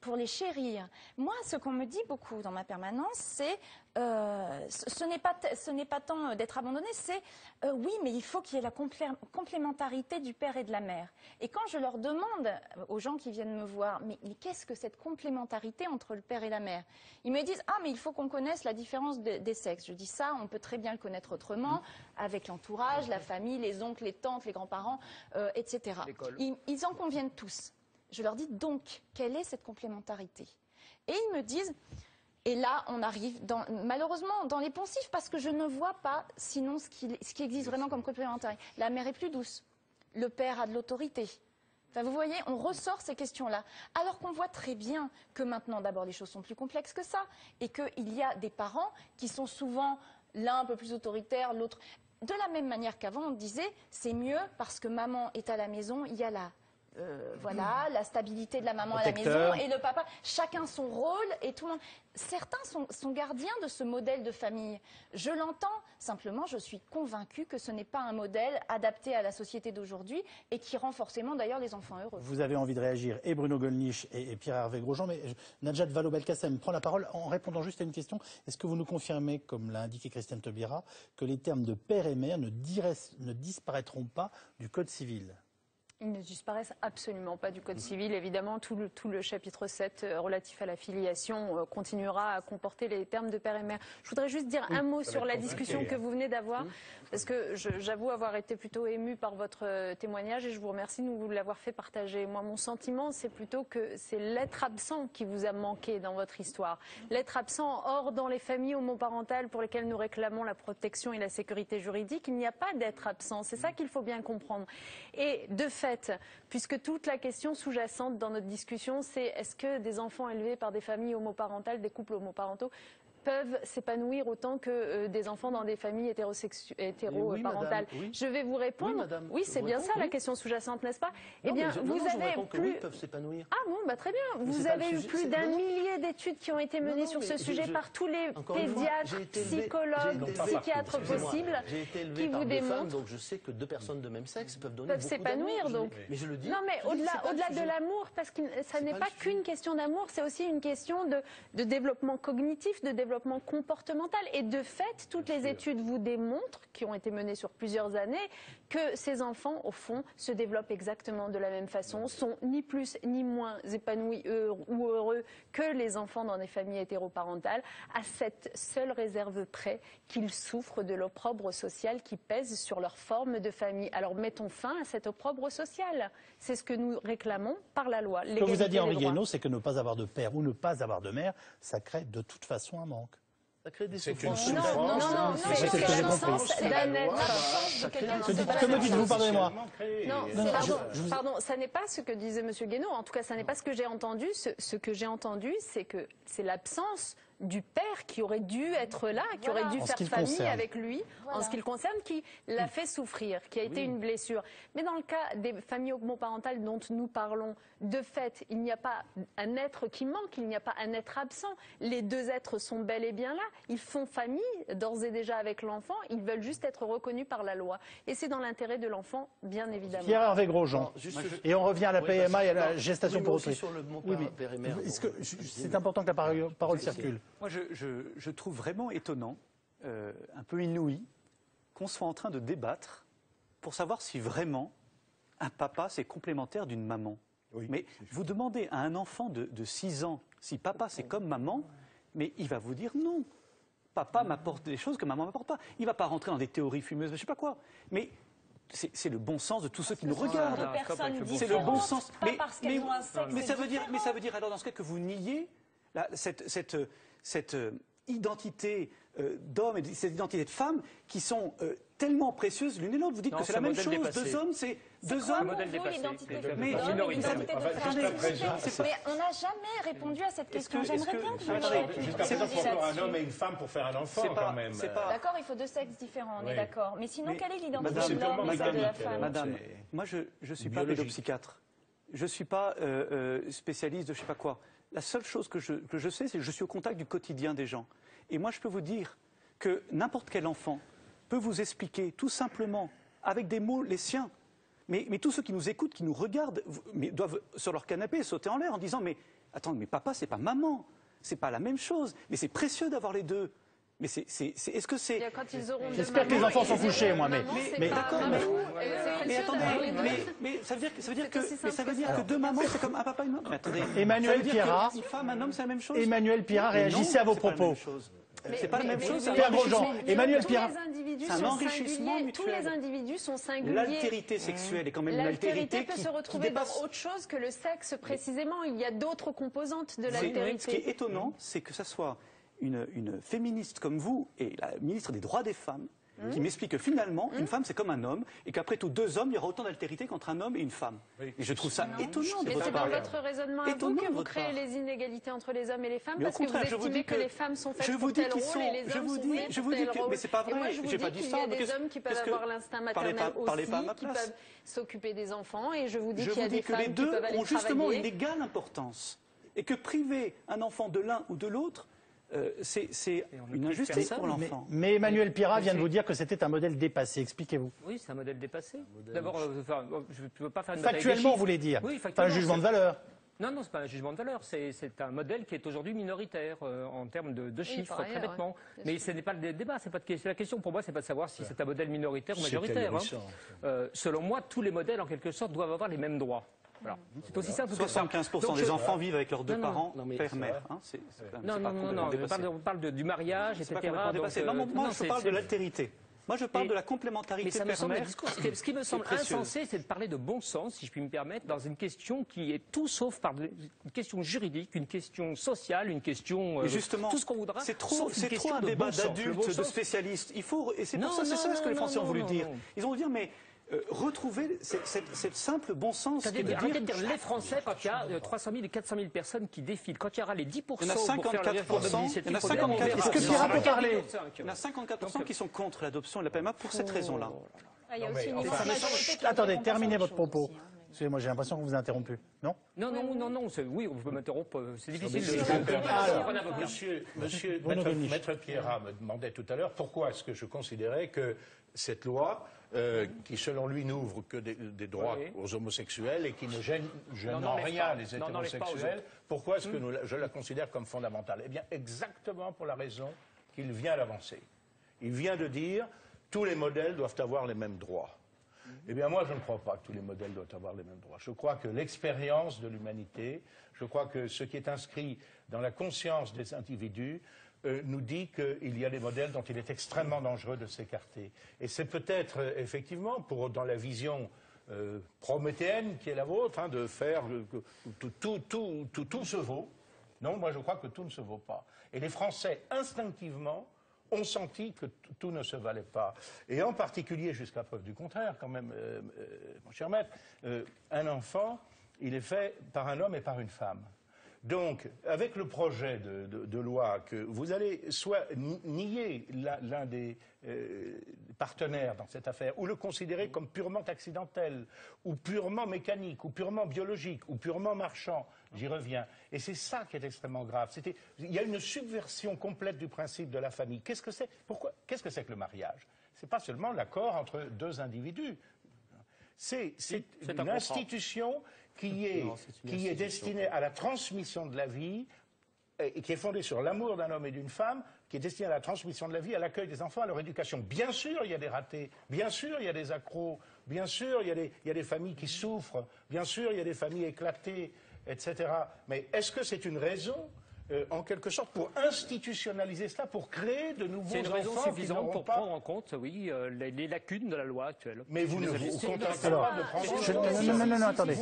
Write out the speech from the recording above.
pour les chérir. Moi, ce qu'on me dit beaucoup dans ma permanence, c'est ce n'est pas tant d'être abandonné, c'est oui, mais il faut qu'il y ait la complémentarité du père et de la mère. Et quand je leur demande aux gens qui viennent me voir, mais qu'est-ce que cette complémentarité entre le père et la mère? Ils me disent, ah, mais il faut qu'on connaisse la différence des sexes. Je dis ça, on peut très bien le connaître autrement, avec l'entourage, la famille, les oncles, les tantes, les grands-parents, etc. Ils en conviennent tous. Je leur dis donc, quelle est cette complémentarité? Et ils me disent, et là on arrive malheureusement dans les poncifs, parce que je ne vois pas sinon ce qui existe vraiment comme complémentarité. La mère est plus douce, le père a de l'autorité. Enfin, vous voyez, on ressort ces questions-là, alors qu'on voit très bien que maintenant, d'abord, les choses sont plus complexes que ça, et qu'il y a des parents qui sont souvent l'un un peu plus autoritaire, l'autre... De la même manière qu'avant, on disait, c'est mieux parce que maman est à la maison, il y a voilà, la stabilité de la maman à la maison et le papa, chacun son rôle et tout le monde. Certains sont gardiens de ce modèle de famille. Je l'entends, simplement je suis convaincue que ce n'est pas un modèle adapté à la société d'aujourd'hui et qui rend forcément d'ailleurs les enfants heureux. Vous avez envie de réagir, et Bruno Gollnisch et Pierre-Hervé Grosjean, mais Najat Vallaud-Belkacem prend la parole en répondant juste à une question. Est-ce que vous nous confirmez, comme l'a indiqué Christiane Taubira, que les termes de père et mère ne disparaîtront pas du Code civil ? Ils ne disparaissent absolument pas du Code civil. Évidemment, tout le chapitre 7 relatif à la filiation continuera à comporter les termes de père et mère. Je voudrais juste dire un mot sur la discussion que vous venez d'avoir, parce que j'avoue avoir été plutôt émue par votre témoignage et je vous remercie de nous l'avoir fait partager. Moi, mon sentiment, c'est plutôt que c'est l'être absent qui vous a manqué dans votre histoire. L'être absent, or, dans les familles homoparentales pour lesquelles nous réclamons la protection et la sécurité juridique, il n'y a pas d'être absent. C'est ça qu'il faut bien comprendre. Et de fait, puisque toute la question sous-jacente dans notre discussion, c'est est-ce que des enfants élevés par des familles homoparentales, des couples homoparentaux, peuvent s'épanouir autant que des enfants dans des familles hétéroparentales. Oui. Je vais vous répondre. Oui, c'est bien ça la question sous-jacente, n'est-ce pas? Eh bien, vous avez plus. Peuvent s'épanouir. Ah bon, bah très bien. Vous avez eu plus d'un millier d'études qui ont été menées sur ce sujet par tous les pédiatres, psychologues, psychiatres possibles, J'ai été élevé qui par vous deux femmes, démontrent. donc je sais que deux personnes de même sexe peuvent donner beaucoup s'épanouir, d'amour. donc. Mais je le dis. Non, mais au-delà de l'amour, parce que ça n'est pas qu'une question d'amour, c'est aussi une question de développement cognitif, de développement comportemental. Et de fait, toutes les études vous démontrent, qui ont été menées sur plusieurs années, que ces enfants, au fond, se développent exactement de la même façon, sont ni plus ni moins épanouis ou heureux que les enfants dans des familles hétéroparentales, à cette seule réserve près qu'ils souffrent de l'opprobre social qui pèse sur leur forme de famille. Alors mettons fin à cet opprobre social. C'est ce que nous réclamons par la loi. Ce que vous a dit Henri Guénaud, c'est que ne pas avoir de père ou ne pas avoir de mère, ça crée de toute façon un manque. Ça crée des souffrances. Non, c'est l'absence d'un être. Que me dites-vous, pardonnez-moi? Pardon, ça n'est pas ce que disait M. Guénaud. En tout cas, ça n'est pas ce que j'ai entendu. Ce que j'ai entendu, c'est que c'est l'absence du père qui aurait dû être là, qui aurait dû faire famille avec lui, en ce qui le concerne, qui l'a fait souffrir, qui a été une blessure. Mais dans le cas des familles homoparentales dont nous parlons, de fait, il n'y a pas un être qui manque, il n'y a pas un être absent. Les deux êtres sont bel et bien là. Ils font famille, d'ores et déjà avec l'enfant. Ils veulent juste être reconnus par la loi. Et c'est dans l'intérêt de l'enfant, bien évidemment. Pierre-Hervé Grosjean. Et on revient à la PMA et à la gestation pour autrui. C'est important que la parole circule. Moi, je trouve vraiment étonnant, un peu inouï, qu'on soit en train de débattre pour savoir si vraiment un papa, c'est complémentaire d'une maman. Oui, mais vous demandez à un enfant de 6 ans si papa, c'est comme maman, mais il va vous dire non. Papa m'apporte des choses que maman m'apporte pas. Il ne va pas rentrer dans des théories fumeuses, je ne sais pas quoi. Mais c'est le bon sens de tous ceux qui nous regardent. C'est le bon sens. Mais ça veut dire alors dans ce cas que vous niez cette identité d'homme et cette identité de femme qui sont tellement précieuses l'une et l'autre. Vous dites que c'est la même chose. Deux hommes, c'est deux hommes. Mais on n'a jamais répondu à cette question. J'aimerais bien que vous répondiez. Jusqu'à présent, il faut un homme et une femme pour faire un enfant, quand même. D'accord, il faut deux sexes différents, on est d'accord. Mais sinon, quelle est l'identité de l'homme et celle de la femme? Madame, moi, je ne suis pas pédopsychiatre. Je ne suis pas spécialiste de je ne sais pas quoi. La seule chose que je sais, c'est que je suis au contact du quotidien des gens. Et moi, je peux vous dire que n'importe quel enfant peut vous expliquer tout simplement, avec des mots, les siens. Mais tous ceux qui nous écoutent, qui nous regardent, doivent sur leur canapé sauter en l'air en disant « Mais attends, mais papa, c'est pas maman. C'est pas la même chose. Mais c'est précieux d'avoir les deux. Mais est-ce que c'est... J'espère que les enfants sont couchés, moi, mais d'accord, mais attendez, mais ça veut dire que deux mamans, c'est comme un papa et une maman. Attendez, Emmanuel Pierrat, une femme, un homme, c'est la même chose. Emmanuel Pierrat, réagissez à vos propos. C'est pas la même chose. Pierre Grosjean, Emmanuel Pierrat. C'est un enrichissement mutuel. Tous les individus sont singuliers. L'altérité sexuelle est quand même une altérité peut se retrouver dans autre chose que le sexe, précisément. Il y a d'autres composantes de l'altérité. Ce qui est étonnant, c'est que ça soit une féministe comme vous et la ministre des droits des femmes qui m'explique que finalement, une femme, c'est comme un homme, et qu'après tout, deux hommes, il y aura autant d'altérité qu'entre un homme et une femme. Oui. Et je trouve ça étonnant de votre part. Mais c'est dans votre raisonnement à vous que vous créez les inégalités entre les hommes et les femmes, parce que vous estimez que les femmes sont faites pour tel rôle et les hommes sont faits pour tel rôle. Mais c'est pas vrai, j'ai pas dit ça. Il y a des hommes qui peuvent avoir l'instinct maternel aussi, qui peuvent s'occuper des enfants, et je vous dis qu'il y a des femmes qui peuvent aller travailler. ont justement une égale importance, et que priver un enfant de l'un ou de l'autre, c'est une injustice pour l'enfant. Mais Emmanuel Pierrat vient de vous dire que c'était un modèle dépassé. Expliquez-vous. Oui, c'est un modèle dépassé. D'abord, je ne veux pas faire une bataille factuellement, vous voulez dire. Oui, pas un jugement de valeur. Non, non, ce n'est pas un jugement de valeur. C'est un modèle qui est aujourd'hui minoritaire en termes de chiffres, très bêtement. Mais ce n'est pas le débat. La question pour moi, c'est pas de savoir si c'est un modèle minoritaire ou majoritaire. Selon moi, tous les modèles, en quelque sorte, doivent avoir les mêmes droits. Voilà. C'est aussi simple que ça. 75% des enfants vivent avec leurs deux parents, père-mère. Non, on parle du mariage, etc. Moi, je parle de l'altérité. Moi, je parle de la complémentarité père-mère. Ce qui me semble insensé, c'est de parler de bon sens, si je puis me permettre, dans une question qui est tout sauf une question juridique, une question sociale, une question justement, tout ce qu'on voudra. C'est trop un débat d'adultes, de spécialistes. Et c'est pour ça, c'est ça ce que les Français ont voulu dire. Ils ont voulu dire, mais retrouver cette simple bon sens. Arrêtez de dire les Français quand il y a 300 000 et 400 000 personnes qui défilent, quand il y aura les 10% il y en a 54%, il y en a 54%. Est-ce que Pierrat peut parler? Il y en a 54% qui sont contre l'adoption de la PMA pour cette raison-là. Il y a aussi une attendez, terminez votre propos. Excusez-moi, j'ai l'impression que vous vous interrompu. Non? Non. Oui, on peut m'interrompre. C'est difficile de... Maître Pierrat me demandait tout à l'heure pourquoi est-ce que je considérais que cette loi, qui selon lui n'ouvre que des droits aux homosexuels et qui ne gêne en rien les hétérosexuels, pourquoi est-ce que je la considère comme fondamentale? Eh bien, exactement pour la raison qu'il vient d'avancer. Il vient de dire tous les modèles doivent avoir les mêmes droits. Eh bien, moi, je ne crois pas que tous les modèles doivent avoir les mêmes droits. Je crois que l'expérience de l'humanité, je crois que ce qui est inscrit dans la conscience des individus nous dit qu'il y a des modèles dont il est extrêmement dangereux de s'écarter. Et c'est peut-être, effectivement, dans la vision prométhéenne qui est la vôtre, de faire tout se vaut. Non, moi, je crois que tout ne se vaut pas. Et les Français, instinctivement, ont senti que tout ne se valait pas. Et en particulier, jusqu'à preuve du contraire, quand même, mon cher maître, un enfant, il est fait par un homme et par une femme. Donc, avec le projet de loi que vous allez soit nier l'un des partenaires dans cette affaire, ou le considérer comme purement accidentel, ou purement mécanique, ou purement biologique, ou purement marchand, j'y reviens. Et c'est ça qui est extrêmement grave. Il y a une subversion complète du principe de la famille. Qu'est-ce que c'est? Qu'est-ce que c'est que le mariage? C'est pas seulement l'accord entre deux individus. C'est une institution qui est destinée à la transmission de la vie, et qui est fondée sur l'amour d'un homme et d'une femme, qui est destinée à la transmission de la vie, à l'accueil des enfants, à leur éducation. Bien sûr, il y a des ratés, bien sûr, il y a des accros, bien sûr, il y a des familles qui souffrent, bien sûr, il y a des familles éclatées, etc. Mais est-ce que c'est une raison en quelque sorte, pour institutionnaliser cela, pour créer de nouveaux enfants? C'est une raison suffisante pour prendre en compte, oui, les lacunes de la loi actuelle. Mais vous ne vous contentez pas de prendre en compte. Non, attendez.